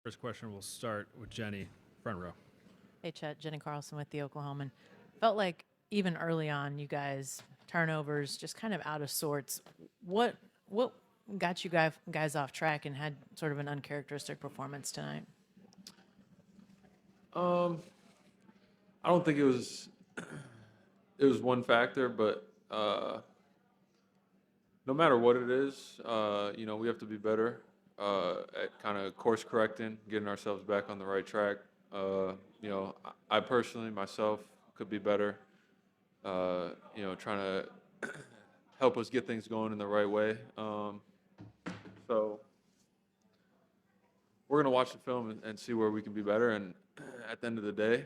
First question, we'll start with Jenny, front row. Hey, Chet, Jenny Carlson with the Oklahoman. Felt like even early on, you guys turnovers just kind of out of sorts. What got you guys off track and had sort of an uncharacteristic performance tonight? I don't think it was one factor, but no matter what it is, we have to be better at kind of course correcting, getting ourselves back on the right track. I personally myself could be better. Trying to help us get things going in the right way. So we're gonna watch the film and see where we can be better. And at the end of the day,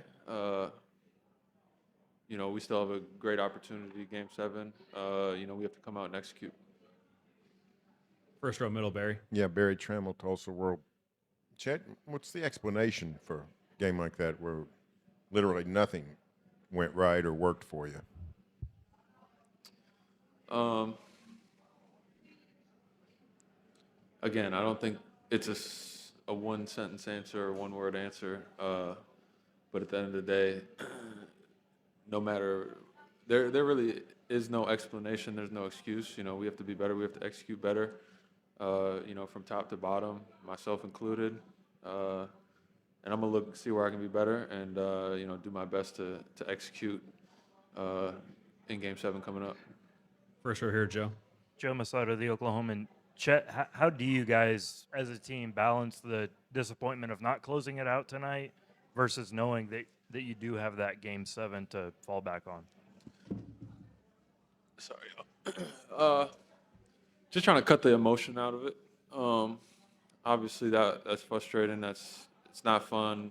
we still have a great opportunity, Game 7. We have to come out and execute. First row, middle, Barry. Yeah, Barry Trammell, Tulsa World. Chet, what's the explanation for a game like that where literally nothing went right or worked for you? Again, I don't think it's a one-sentence answer or one-word answer. But at the end of the day, no matter there really is no explanation. There's no excuse. We have to be better. We have to execute better. From top to bottom, myself included. And I'm gonna see where I can be better, and do my best to execute in Game 7 coming up. First row here, Joe. Joe Masato, the Oklahoman. Chet, how do you guys as a team balance the disappointment of not closing it out tonight versus knowing that you do have that Game 7 to fall back on? Sorry, just trying to cut the emotion out of it. Obviously, that's frustrating. It's not fun.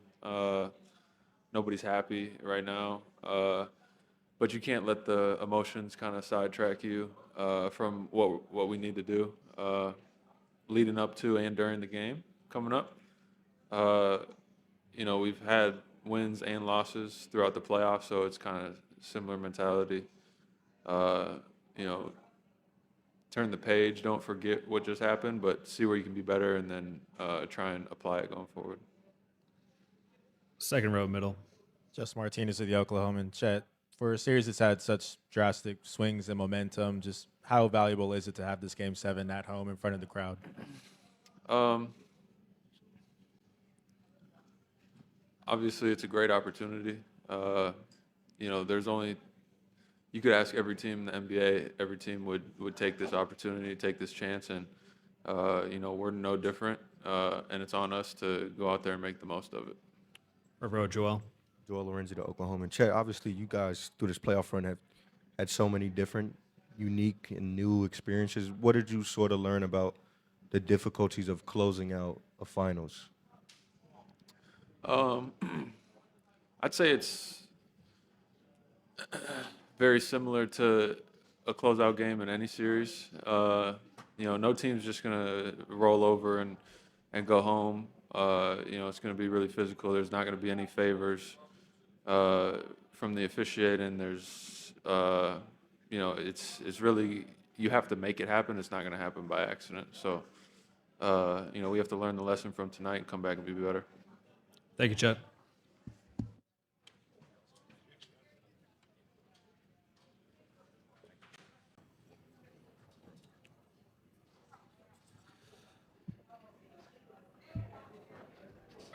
Nobody's happy right now. But you can't let the emotions kind of sidetrack you from what we need to do leading up to and during the game coming up. We've had wins and losses throughout the playoffs, so it's kind of similar mentality. Turn the page, don't forget what just happened, but see where you can be better, and then try and apply it going forward. Second row, middle. Justin Martinez of the Oklahoman. Chet, for a series that's had such drastic swings in momentum, just how valuable is it to have this Game 7 at home in front of the crowd? Obviously, it's a great opportunity. You could ask every team in the NBA, every team would take this opportunity, take this chance, and we're no different, and it's on us to go out there and make the most of it. Front row, Joel. Joel Lorenzi, the Oklahoma. Chet, obviously you guys through this playoff run have had so many different, unique and new experiences. What did you sort of learn about the difficulties of closing out a finals? I'd say it's very similar to a closeout game in any series. No team's just gonna roll over and go home. It's gonna be really physical. There's not gonna be any favors from the officiating. There's, it's really, you have to make it happen. It's not gonna happen by accident. So, we have to learn the lesson from tonight and come back and be better. Thank you, Chet.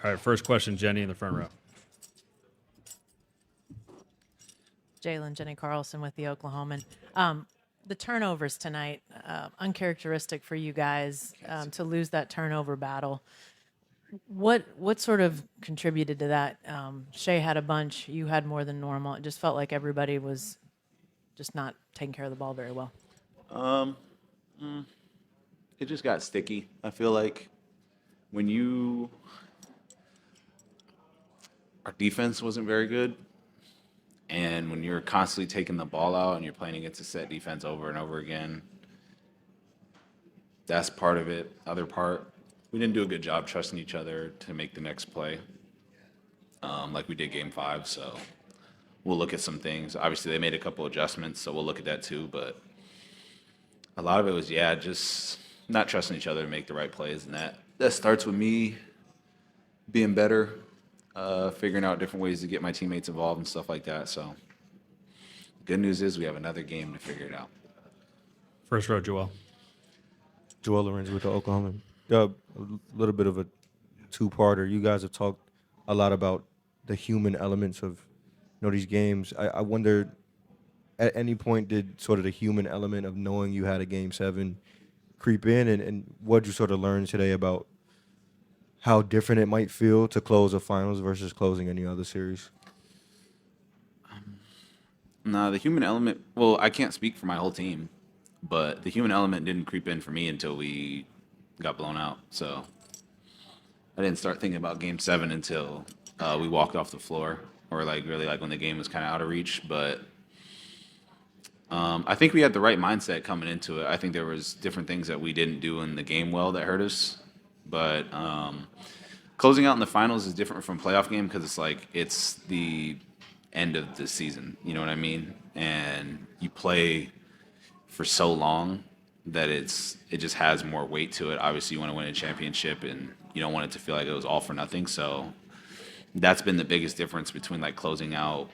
All right, first question, Jenny in the front row. Jalen, Jenny Carlson with the Oklahoman. The turnovers tonight, uncharacteristic for you guys to lose that turnover battle. What sort of contributed to that? Shea had a bunch. You had more than normal. It just felt like everybody was just not taking care of the ball very well. It just got sticky. I feel like when our defense wasn't very good, and when you're constantly taking the ball out and you're playing against a set defense over and over again, that's part of it. Other part, we didn't do a good job trusting each other to make the next play, like we did Game 5. So we'll look at some things. Obviously, they made a couple adjustments, so we'll look at that too. But a lot of it was, just not trusting each other to make the right plays, and that starts with me being better, figuring out different ways to get my teammates involved and stuff like that. So, good news is we have another game to figure it out. First row, Joel. Joel Lorenz with the Oklahoma. A little bit of a two-parter. You guys have talked a lot about the human elements of these games. I wonder, at any point did sort of the human element of knowing you had a Game 7 creep in, and what did you sort of learn today about how different it might feel to close a finals versus closing any other series? No, the human element, well, I can't speak for my whole team, but the human element didn't creep in for me until we got blown out. So I didn't start thinking about Game 7 until we walked off the floor, or really when the game was kind of out of reach. But I think we had the right mindset coming into it. I think there was different things that we didn't do in the game well that hurt us. But closing out in the finals is different from a playoff game because it's the end of the season. You know what I mean? And you play for so long that it just has more weight to it. Obviously, you want to win a championship, and you don't want it to feel like it was all for nothing. So that's been the biggest difference between closing out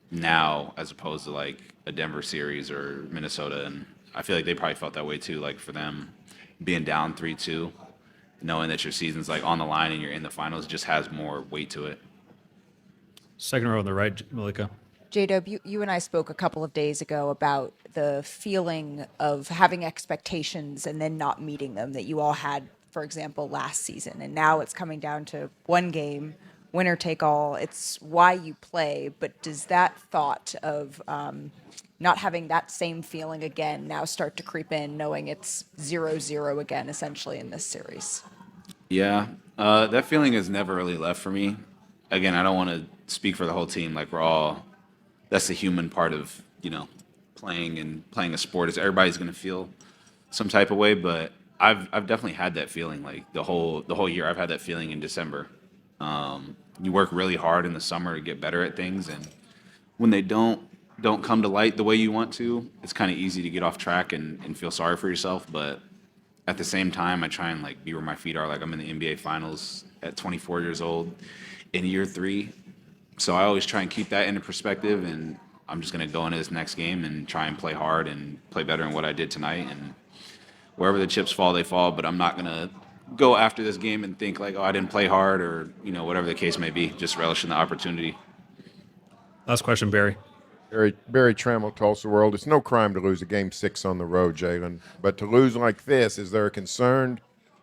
now as opposed to a Denver series or Minnesota. And I feel like they probably felt that way too. For them being down 3-2, knowing that your season's on the line and you're in the finals just has more weight to it. Second row on the right, Malika. J-Dub, you and I spoke a couple of days ago about the feeling of having expectations and then not meeting them that you all had, for example, last season. And now it's coming down to one game, winner take all. It's why you play. But does that thought of not having that same feeling again now start to creep in, knowing it's 0-0 again, essentially, in this series? Yeah, that feeling has never really left for me. Again, I don't want to speak for the whole team. We're all, that's the human part of, playing a sport, is everybody's going to feel some type of way. But I've definitely had that feeling the whole year. I've had that feeling in December. You work really hard in the summer to get better at things, and when they don't come to light the way you want to, it's kind of easy to get off track and feel sorry for yourself. But at the same time, I try and be where my feet are. I'm in the NBA Finals at 24 years old in year 3. So I always try and keep that into perspective, and I'm just going to go into this next game and try and play hard and play better than what I did tonight. And wherever the chips fall, they fall. But I'm not going to go after this game and think oh, I didn't play hard, or whatever the case may be. Just relishing the opportunity. Last question, Barry. Barry Trammell, Tulsa World. It's no crime to lose a Game 6 on the road, Jalen. But to lose like this, is there a concern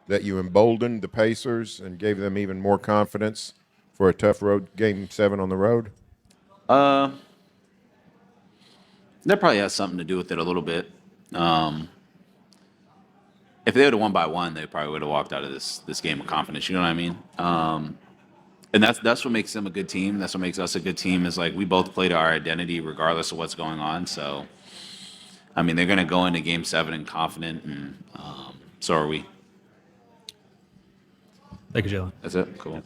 that you emboldened the Pacers and gave them even more confidence for a tough road Game 7 on the road? That probably has something to do with it a little bit. If they would have won by 1, they probably would have walked out of this game with confidence. You know what I mean? And that's what makes them a good team. That's what makes us a good team. Is we both play to our identity regardless of what's going on. So, I mean, they're going to go into Game 7 and confident, and so are we. Thank you, Jalen. That's it. Cool.